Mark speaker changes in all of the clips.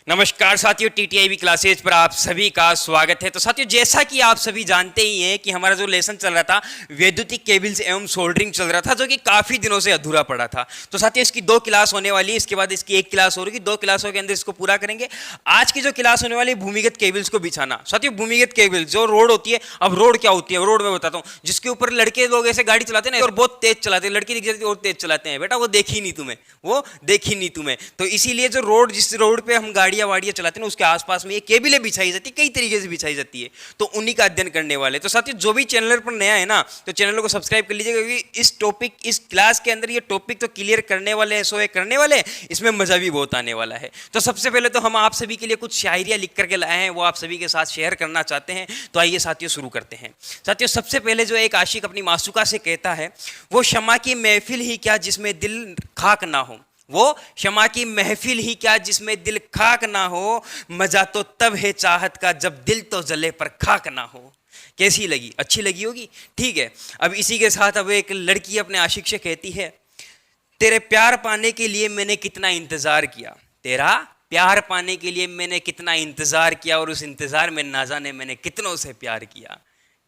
Speaker 1: नमस्कार साथियों, टीटीआईबी क्लासेज पर आप सभी का स्वागत है। तो साथियों, जैसा कि आप सभी जानते ही हैं कि हमारा जो लेसन चल रहा था वैद्युतिक केबल्स एवं सोल्डरिंग चल रहा था, जो कि काफ़ी दिनों से अधूरा पड़ा था। तो साथियों, इसकी 2 क्लास होने वाली है, इसके बाद इसकी 1 क्लास हो रही है। 2 क्लासों के अंदर इसको पूरा करेंगे। आज की जो क्लास होने वाली है भूमिगत केबल्स को बिछाना। साथियों, भूमिगत केबल जो रोड होती है, अब रोड क्या होती है, रोड में बताता हूँ, जिसके ऊपर लड़के लोग ऐसे गाड़ी चलाते हैं ना और बहुत तेज चलाते हैं, लड़की दिख जाती है और तेज चलाते हैं। बेटा वो देखी नहीं तुम्हें, वो देखी नहीं तुम्हें। तो इसीलिए जो रोड, जिस रोड पे हम गाड़ियां वाड़ियां चलाते हैं उसके आसपास में ये केबलें बिछाई जाती है, कई तरीके से बिछाई जाती है। तो उन्हीं का अध्ययन करने वाले। तो साथियों, जो भी चैनल पर नया है ना, तो चैनल को सब्सक्राइब कर लीजिएगा, क्योंकि इस क्लास के अंदर ये टॉपिक तो क्लियर करने वाले हैं, सो ये करने वाले हैं, इसमें मजा भी बहुत आने वाला है। तो सबसे पहले तो हम आप सभी के लिए कुछ शायरियां लिख करके लाए हैं, वो आप सभी के साथ शेयर करना चाहते हैं। तो आइए साथियों शुरू करते हैं। साथियों, सबसे पहले जो एक आशिक अपनी मासूका से कहता है, वो शमा की महफिल ही क्या जिसमें दिल खाक ना हो, वो क्षमा की महफिल ही क्या जिसमें दिल खाक ना हो, मजा तो तब है चाहत का जब दिल तो जले पर खाक ना हो। कैसी लगी? अच्छी लगी होगी। ठीक है, अब इसी के साथ अब एक लड़की अपने आशिक से कहती है, तेरे प्यार पाने के लिए मैंने कितना इंतजार किया, तेरा प्यार पाने के लिए मैंने कितना इंतजार किया, और उस इंतजार में ना जाने मैंने कितनों से प्यार किया।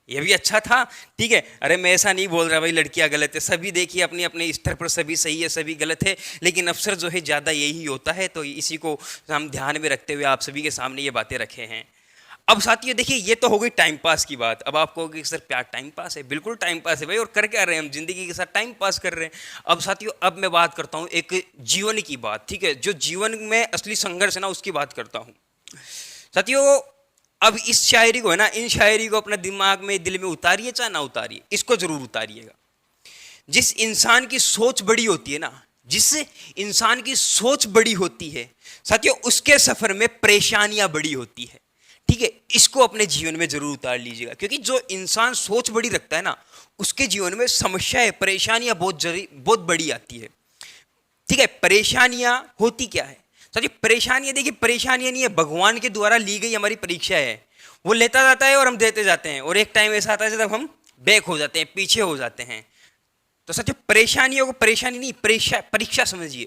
Speaker 1: ये भी अच्छा था। ठीक है, अरे मैं ऐसा नहीं बोल रहा भाई लड़कियां गलत है, सभी देखिए अपने अपने स्तर पर सभी सही है, सभी गलत है, लेकिन अवसर जो है ज़्यादा यही होता है। तो इसी को हम ध्यान में रखते हुए आप सभी के सामने ये बातें रखे हैं। अब साथियों देखिए, ये तो हो गई टाइम पास की बात। अब आप कहोगे सर प्यार टाइम पास है? बिल्कुल टाइम पास है भाई, और कर क्या रहे हैं हम? जिंदगी के साथ टाइम पास कर रहे हैं। अब साथियों, अब मैं बात करता हूँ एक जीवन की बात। ठीक है, जो जीवन में असली संघर्ष है ना, उसकी बात करता हूँ साथियों। अब इस शायरी को है ना, इन शायरी को अपने दिमाग में, दिल में उतारिए चाहे ना उतारिए, इसको जरूर उतारिएगा। जिस इंसान की सोच बड़ी होती है ना, जिस इंसान की सोच बड़ी होती है साथियों, उसके सफर में परेशानियां बड़ी होती है। ठीक है, इसको अपने जीवन में जरूर उतार लीजिएगा, क्योंकि जो इंसान सोच बड़ी रखता है ना, उसके जीवन में समस्याएं, परेशानियां बहुत बड़ी आती है। ठीक है, परेशानियां होती क्या है साथियों? परेशानियां देखिए, परेशानियां नहीं है, भगवान के द्वारा ली गई हमारी परीक्षा है। वो लेता जाता है और हम देते जाते हैं, और एक टाइम ऐसा आता है जब हम बैक हो जाते हैं, पीछे हो जाते हैं। तो साथियों, परेशानियों को परेशानी नहीं, परीक्षा समझिए।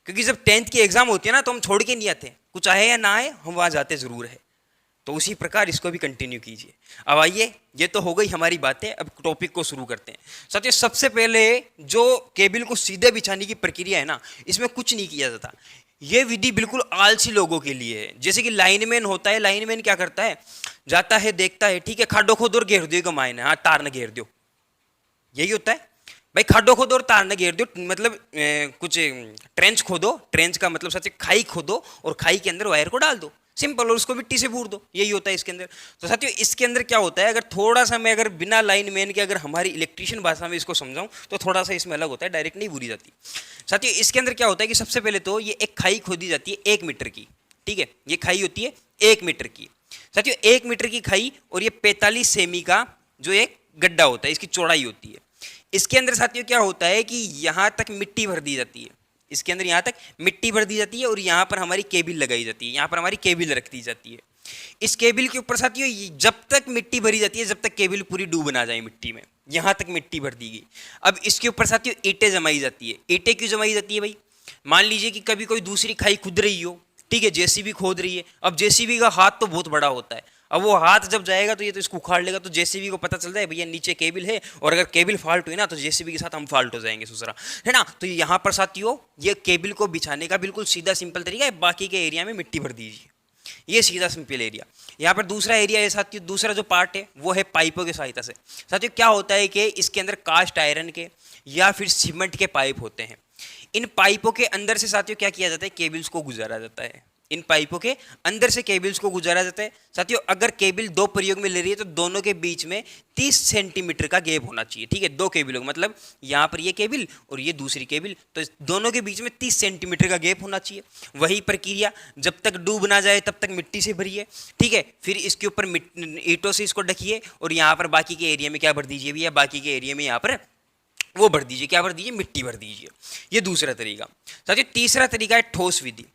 Speaker 1: क्योंकि जब 10th की एग्जाम होती है ना, तो हम छोड़ के नहीं आते, कुछ आए या ना आए हम वहां जाते जरूर है। तो उसी प्रकार इसको भी कंटिन्यू कीजिए। अब आइए, ये तो हो गई हमारी बातें, अब टॉपिक को शुरू करते हैं। साथियों, सबसे पहले जो केबल को सीधे बिछाने की प्रक्रिया है ना, इसमें कुछ नहीं किया जाता। ये विधि बिल्कुल आलसी लोगों के लिए है। जैसे कि लाइनमैन होता है, लाइनमैन क्या करता है, जाता है, देखता है, ठीक है, खाडो खोद और घेर दियो मायने, हाँ तार न घेर दो, यही होता है भाई। खाडो खोदो और तार न घेर दो, मतलब कुछ ट्रेंच खोदो, ट्रेंच का मतलब सच खाई खोदो और खाई के अंदर वायर को डाल दो, सिंपल, और उसको मिट्टी से बूर दो, यही होता है इसके अंदर। तो साथियों, इसके अंदर क्या होता है, अगर थोड़ा सा मैं अगर बिना लाइन मैन के अगर हमारी इलेक्ट्रिशियन भाषा में इसको समझाऊं तो थोड़ा सा इसमें अलग होता है, डायरेक्ट नहीं बूरी जाती। साथियों, इसके अंदर क्या होता है कि सबसे पहले तो ये एक खाई खोदी जाती है 1 मीटर की। ठीक है, ये खाई होती है 1 मीटर की। साथियों, 1 मीटर की खाई, और ये 45 सेमी का जो एक गड्ढा होता है, इसकी चौड़ाई होती है। इसके अंदर साथियों क्या होता है कि यहाँ तक मिट्टी भर दी जाती है, इसके अंदर यहाँ तक मिट्टी भर दी जाती है, और यहाँ पर हमारी केबल लगाई जाती है, यहाँ पर हमारी केबल रख दी जाती है। इस केबल के ऊपर साथियों जब तक मिट्टी भरी जाती है, जब तक केबल पूरी डूब ना जाए मिट्टी में, यहाँ तक मिट्टी भर दी गई। अब इसके ऊपर साथियों ईंटें जमाई जाती है। ईंटें क्यों जमाई जाती है भाई? मान लीजिए कि कभी कोई दूसरी खाई खुद रही हो, ठीक है, जेसीबी खोद रही है। अब जेसीबी का हाथ तो बहुत बड़ा होता है, अब वो हाथ जब जाएगा तो ये तो इसको उखाड़ लेगा, तो जेसीबी को पता चल जाए भैया नीचे केबल है, और अगर केबल फॉल्ट हुई ना तो जेसीबी के साथ हम फॉल्ट हो जाएंगे दूसरा, है ना। तो यहाँ पर साथियों ये केबल को बिछाने का बिल्कुल सीधा सिंपल तरीका है। बाकी के एरिया में मिट्टी भर दीजिए, ये सीधा सिंपल एरिया। यहाँ पर दूसरा एरिया है साथियों, दूसरा जो पार्ट है वो है पाइपों की सहायता से। साथियों क्या होता है कि इसके अंदर कास्ट आयरन के या फिर सीमेंट के पाइप होते हैं। इन पाइपों के अंदर से साथियों क्या किया जाता है, केबल्स को गुजारा जाता है। इन पाइपों के अंदर से केबल्स को गुजारा जाता है। साथियों, अगर केबल 2 प्रयोग में ले रही है तो दोनों के बीच में 30 सेंटीमीटर का गैप होना चाहिए। ठीक है, 2 केबलों मतलब यहाँ पर ये केबल और ये दूसरी केबल, तो दोनों के बीच में 30 सेंटीमीटर का गैप होना चाहिए। वही प्रक्रिया जब तक डूब ना जाए तब तक मिट्टी से भरिए। ठीक है, फिर इसके ऊपर ईंटों से इसको ढकिए, और यहाँ पर बाकी के एरिया में क्या भर दीजिए भैया, बाकी के एरिया में यहाँ पर वो भर दीजिए, क्या भर दीजिए, मिट्टी भर दीजिए। ये दूसरा तरीका। साथियों, तीसरा तरीका है ठोस विधि।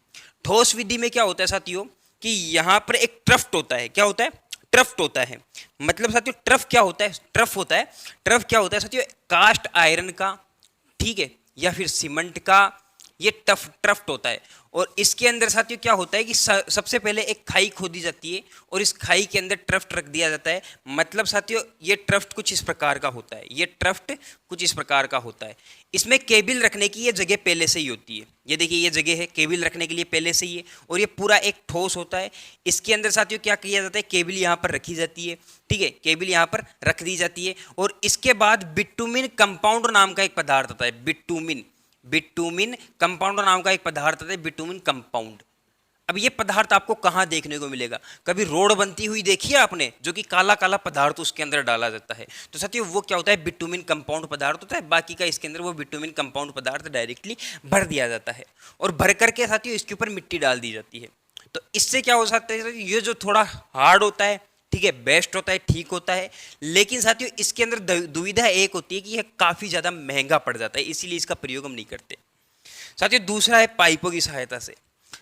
Speaker 1: ठोस विधि में क्या होता है साथियों कि यहाँ पर एक ट्रफ्ट होता है। क्या होता है? ट्रफ्ट होता है। मतलब साथियों ट्रफ क्या होता है? ट्रफ क्या होता है साथियों? कास्ट आयरन का, ठीक है, या फिर सीमेंट का ये ट्रफ्ट होता है। और इसके अंदर साथियों क्या होता है कि सबसे पहले एक खाई खोदी जाती है और इस खाई के अंदर ट्रफ्ट रख दिया जाता है। मतलब साथियों ये ट्रफ्ट कुछ इस प्रकार का होता है, ये ट्रफ्ट कुछ इस प्रकार का होता है। इसमें केबिल रखने की ये जगह पहले से ही होती है। ये देखिए ये जगह है केबिल रखने के लिए पहले से ही है, और ये पूरा एक ठोस होता है। इसके अंदर साथियों क्या किया जाता है, केबिल यहाँ पर रखी जाती है, ठीक है, केबिल यहाँ पर रख दी जाती है। और इसके बाद बिटुमिन कंपाउंड नाम का एक पदार्थ आता है, बिटुमिन कंपाउंड नाम का एक पदार्थ आता है, बिटुमिन कंपाउंड। अब ये पदार्थ आपको कहाँ देखने को मिलेगा, कभी रोड बनती हुई देखी है आपने, जो कि काला काला पदार्थ उसके अंदर डाला जाता है, तो साथियों वो क्या होता है, बिटुमिन कंपाउंड पदार्थ होता है। बाकी का इसके अंदर वो बिटुमिन कंपाउंड पदार्थ डायरेक्टली भर दिया जाता है, और भर करके साथियों इसके ऊपर मिट्टी डाल दी जाती है। तो इससे क्या हो सकता है, ये जो थोड़ा हार्ड होता है, ठीक है, बेस्ट होता है, ठीक होता है, लेकिन साथियों इसके अंदर दुविधा एक होती है कि यह काफ़ी ज़्यादा महंगा पड़ जाता है, इसीलिए इसका प्रयोग हम नहीं करते। साथियों दूसरा है पाइपों की सहायता से।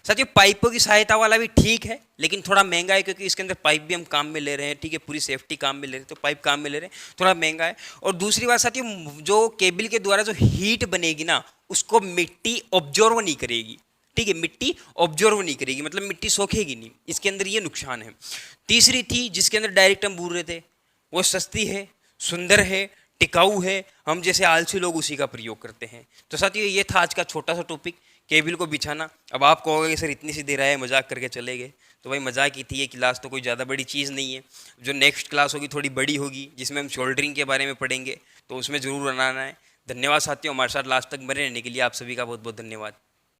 Speaker 1: साथियों पाइपों की सहायता वाला भी ठीक है, लेकिन थोड़ा महंगा है, क्योंकि इसके अंदर पाइप भी हम काम में ले रहे हैं, ठीक है, पूरी सेफ्टी काम में ले रहे हैं, तो पाइप काम में ले रहे हैं, थोड़ा महंगा है। और दूसरी बात साथियों, जो केबल के द्वारा जो हीट बनेगी ना, उसको मिट्टी ऑब्जर्व नहीं करेगी, ठीक है, मिट्टी ऑब्जर्व नहीं करेगी, मतलब मिट्टी सोखेगी नहीं, इसके अंदर ये नुकसान है। तीसरी थी जिसके अंदर डायरेक्ट हम बोल रहे थे, वो सस्ती है, सुंदर है, टिकाऊ है, हम जैसे आलसी लोग उसी का प्रयोग करते हैं। तो साथियों ये था आज का छोटा सा टॉपिक, केबल को बिछाना। अब आप कहोगे कि सर इतनी सी देर आए मजाक करके चले गए, तो भाई मजाक ही थी, ये क्लास तो कोई ज़्यादा बड़ी चीज़ नहीं है। जो नेक्स्ट क्लास होगी थोड़ी बड़ी होगी, जिसमें हम शोल्डरिंग के बारे में पढ़ेंगे, तो उसमें ज़रूर बनाना है। धन्यवाद साथियों, हमारे साथ लास्ट तक बने रहने के लिए आप सभी का बहुत बहुत धन्यवाद।